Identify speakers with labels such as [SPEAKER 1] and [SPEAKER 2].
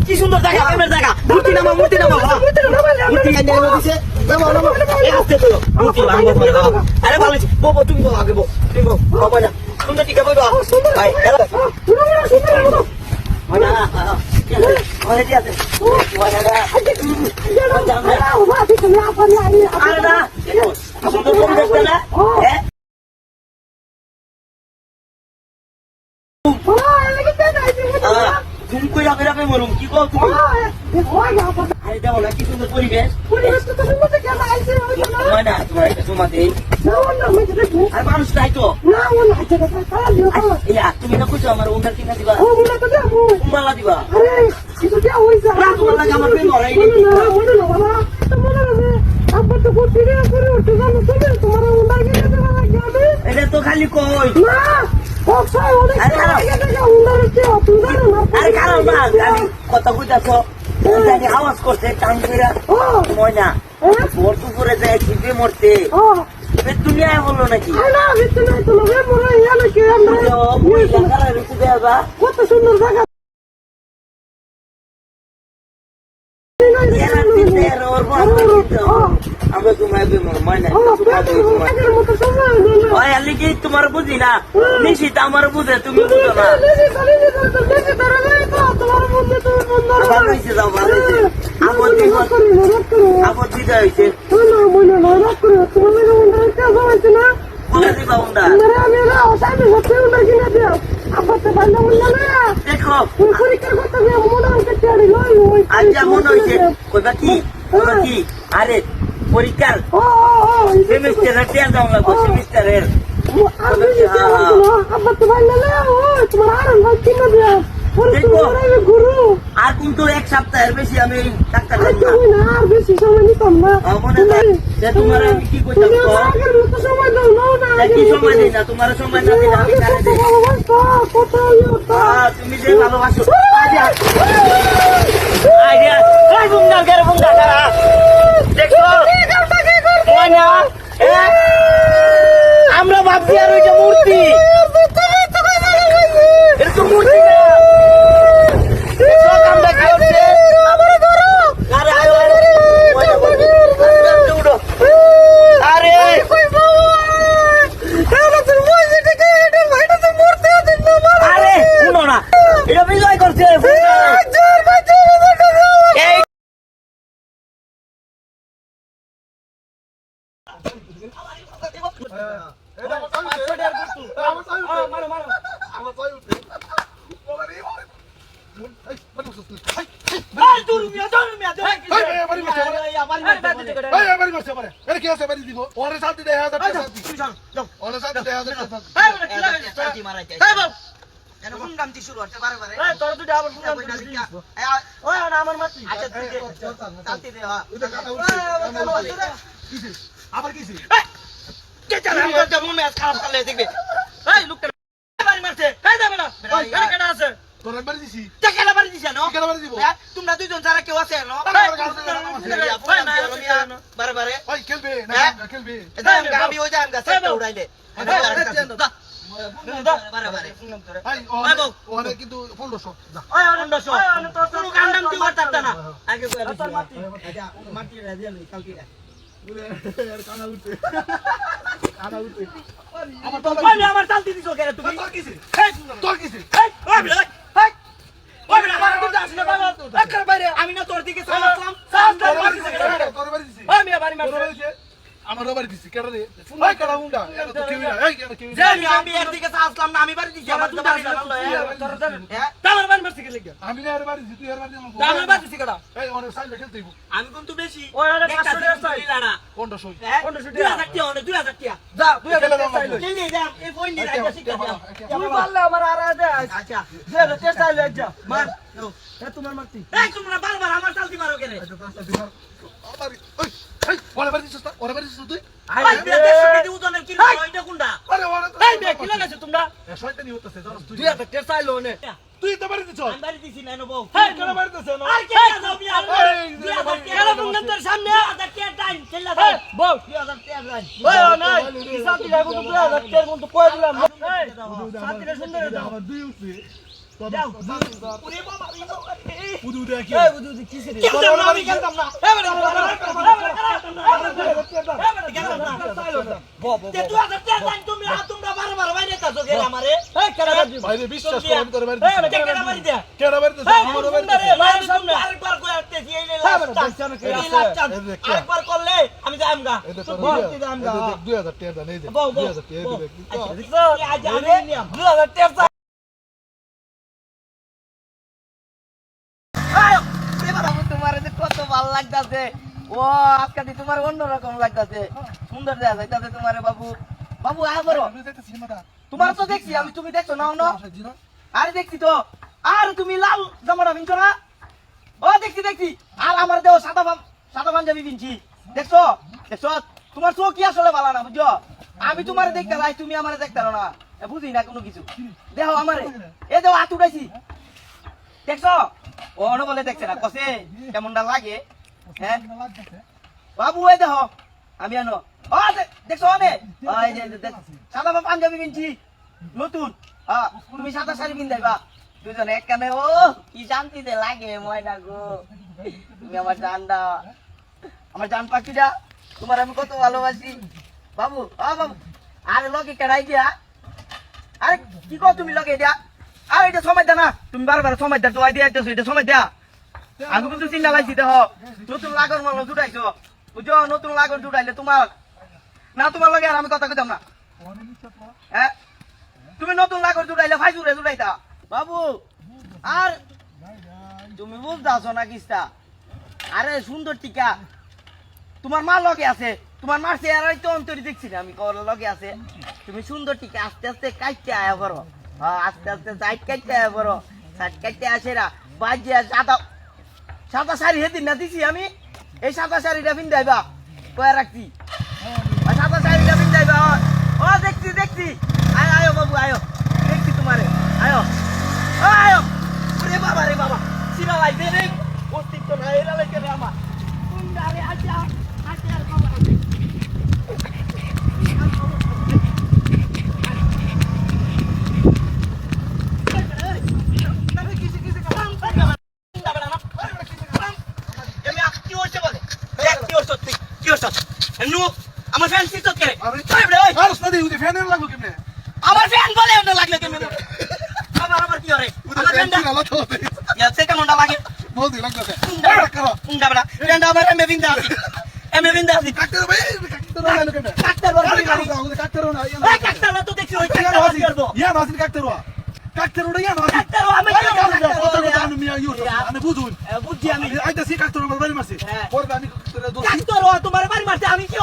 [SPEAKER 1] কি সুন্দর জায়গা, প্রেমের জায়গা। মূর্তি নামা মূর্তি আরে ভালো বো তুমি আগে বো তুমি বো না সুন্দর টিকা বই ভাই তুমি কই রাখে রাখে মরুম কি কও তুমি আরে দাও না কি সুন্দর পরিবেশ না তোমার একটা সময় দেই আর মানুষ নাই তো তুমি না কইছো আমার ওনার কিনা দিবা উমালা দিবা তোমার লাগে আমার প্রেম হরাই এটা তো খালি কই আরে কারণ না কথা কইতাছ জানি আওয়াজ করছে টান করে ময়না ভোর দুপুরে যায় খিদে মরতে দুনিয়ায় বললো নাকি
[SPEAKER 2] কত সুন্দর জায়গা
[SPEAKER 1] তোমার বুঝি না নিশ্চিত আমার বুঝে তুমি বুঝো না আপদ দিতে হয়েছে দেখো আচ্ছা মনে হয়েছে কইবা কি আরে পরীক্ষার সেমিস্টারের টেন দাম লাগবো সেমিস্টারের আর কিন্তু এক সপ্তাহের বেশি আমি ডাক্তার
[SPEAKER 2] বেশি সময় নিতাম না
[SPEAKER 1] মনে হয় তোমার আমি কি করতাম কি সময় দিই না তোমার সময় না দিলে আমি তুমি যে ভালোবাসো আমরা ভাবছি আর ওইটা মূর্তি এটা তো মূর্তি না আবার কি খারাপ করলে দেখবে তোমরা দুইজন যারা কেউ আছে আমি ওই যাই গাছে উড়াইলে
[SPEAKER 2] কিন্তু 1500
[SPEAKER 1] আমার চালতি দিছো কেন তুমি আমি না তোর দিকে
[SPEAKER 2] আমার বাড়ি দিছি কেন রে ওই কাটা মুন্ডা এটা তো কেউ না এই কেউ
[SPEAKER 1] আমি এর দিকে আসলাম না আমি বাড়ি দিছি আমার তো বাড়ি না আমার বাড়ি মারছি কে
[SPEAKER 2] আমি না এর বাড়ি দিছি তুই এর বাড়ি
[SPEAKER 1] আমার বাড়ি দিছি কেডা
[SPEAKER 2] এই অনেক সাইলে খেলতে হইব
[SPEAKER 1] আমি কিন্তু বেশি
[SPEAKER 2] ওই আরে 500 টাকা
[SPEAKER 1] চাই না
[SPEAKER 2] কোনটা সই
[SPEAKER 1] 2000 টাকা 2000 টাকা
[SPEAKER 2] যা 2000 টাকা চাইলো
[SPEAKER 1] নিয়ে যা এই ফোন নিয়ে রাখা শিখা
[SPEAKER 2] তুমি বললে আমার আর দে
[SPEAKER 1] আচ্ছা
[SPEAKER 2] যে তে চাইলে যা
[SPEAKER 1] মার
[SPEAKER 2] এ তোমার মারতি
[SPEAKER 1] এই তোমরা বারবার আমার চালতি মারো কেন
[SPEAKER 2] আরে ওই এই ওরে বাড়ি দিছিস না ওরে বাড়ি দিছিস তুই
[SPEAKER 1] আই দেশে কেটে উদনের কি ওইটা কোনটা
[SPEAKER 2] আরে ওরে
[SPEAKER 1] এই বে কি লাগাইছো তোমরা
[SPEAKER 2] শয়তানি হইতাছে জানো তুই
[SPEAKER 1] 2000 টাকা চাইলো নে
[SPEAKER 2] তুই তো বাড়ি দিছস
[SPEAKER 1] আমি বাড়ি দিছি না নেবো
[SPEAKER 2] হ্যাঁ কেন বাড়ি দিছস না
[SPEAKER 1] আর কে যাও বিয়া কেন বন্ধুদের সামনে 2000 টাকা টাইম খেলা দাও বল 2000 টাকা টাইম
[SPEAKER 2] ওই না হিসাব দিলাম তো 2000 টাকা মত কই দিলাম এই সাথীরে সুন্দর দাও আমার দুই উঠছে
[SPEAKER 1] যাও ওরে বাবা
[SPEAKER 2] বুদু দে কি
[SPEAKER 3] এই বুঝু কি রে
[SPEAKER 1] আমি গেলাম না তোমরা বারবার বাইরে কাছো গেল আমারে
[SPEAKER 3] এই কেডা দি
[SPEAKER 2] বাইরে বিশ্বাস করে আমি তোর বাইরে
[SPEAKER 1] কেন মারি দে
[SPEAKER 2] কেডা বাইরে আমার বাইরে
[SPEAKER 1] আরেকবার কই আসতেছি এই লাস্ট আরেকবার করলে আমি যাইম গা
[SPEAKER 2] এই দেখ 2000 টাকা নেই দে 2000 টাকা দিবে
[SPEAKER 1] দেখছো আজ আমি নিয়ম 2000 টাকা
[SPEAKER 3] তোমার যে কত ভালো লাগতাছে ও আজকে দি তোমার অন্যরকম লাগতাছে সুন্দর দেখা যাইতাছে তোমারে বাবু বাবু আয় বড় তোমার তো দেখছি আমি তুমি দেখছো না না আরে দেখছি তো আর তুমি লাল জামাটা পিনছো না ও দেখছি দেখছি আর আমার দেও সাদা পাঞ্জাবি পিনছি দেখছো দেখছো তোমার চোখ কি আসলে ভালো না বুঝছো আমি তোমারে দেখতে লাই তুমি আমারে দেখতে না বুঝি না কোনো কিছু দেখো আমারে এ দেও হাত উঠাইছি দেখছো ও অন্য বলে দেখছে না কসে কেমনটা লাগে হ্যাঁ বাবু এই দেখো আমি আনো ও দেখছো অনে এই যে সাদা পাঞ্জাবি পিনছি নতুন তুমি সাদা শাড়ি পিন্ধাইবা দুজন এক কানে ও কি শান্তিতে লাগে ময়না গো তুমি আমার জানডা আমার জান পাখিটা তোমার আমি কত ভালোবাসি বাবু বাবু আরে লগে কেডাই দিয়া আরে কি কও তুমি লগে দিয়া আরে এটা সময় দা না তুমি বারবার সময় দা তো আই দিয়া এটা সময় দা আমি কিন্তু চিন্তা লাইছি দেখো নতুন লাগন মাল জুড়াইছো বুঝছো নতুন লাগন জুড়াইলে তোমার না তোমার লগে আর আমি কথা কইতাম না হ্যাঁ তুমি নতুন লাগন জুড়াইলে ভাই জুড়াইতা বাবু আর তুমি বুঝতেছো না কিস্তা আরে সুন্দর টিকা তোমার মা লগে আছে তোমার মার চেহারাই তো অন্তরি দেখছি না আমি লগে আছে তুমি সুন্দর টিকা আস্তে আস্তে কাটতে আয়া করো আস্তে আস্তে সাইড কাটতে আয়া করো সাইড কাটতে আসে না বাজিয়া সাদা শাড়ি হেদিন না দিছি আমি এই সাদা শাড়িটা পিন্ধাইবা কয়া রাখছি সাদা শাড়িটা পিন্ধাইবা ও দেখছি দেখছি আয় আয়ো বাবু আয়ো দেখছি তোমারে আয়ো আয়ো রে বাবা সিরা লাইতে রে অস্তিত্ব না এরা লাইতে রে আমার তুমি আরে আচ্ছা আচ্ছা বাবা আমার ফ্যান সিট করে
[SPEAKER 2] আর সাদে উদে ফ্যান লাগলো কেমনে
[SPEAKER 3] আমার ফ্যান বলে ওটা লাগলো কেমনে আমার কি করে আমার ফ্যানটা ইয়াতে কেমনটা লাগে
[SPEAKER 2] বলদি লাগলো
[SPEAKER 3] উন্ডা বড়া ফ্যানটা আমার এমএ বিন্দা আছে
[SPEAKER 2] কাটতে ভাই কাটতে না কেমনে
[SPEAKER 3] কাটতে বড়
[SPEAKER 2] কাটতে না
[SPEAKER 3] এই কাটতে না তো দেখি ওই কাটতে পারবো
[SPEAKER 2] ইয়া নাসিন কাটতে ইয়া নাসিন
[SPEAKER 3] কাটতে আমি কি করব
[SPEAKER 2] আমি মিয়া ইউর আমি বুঝুন
[SPEAKER 3] বুঝছি আমি
[SPEAKER 2] আইতা সি কাটতে বাড়ি মারছি পরে আমি
[SPEAKER 3] কাটতে তোমার বাড়ি মারতে আমি কি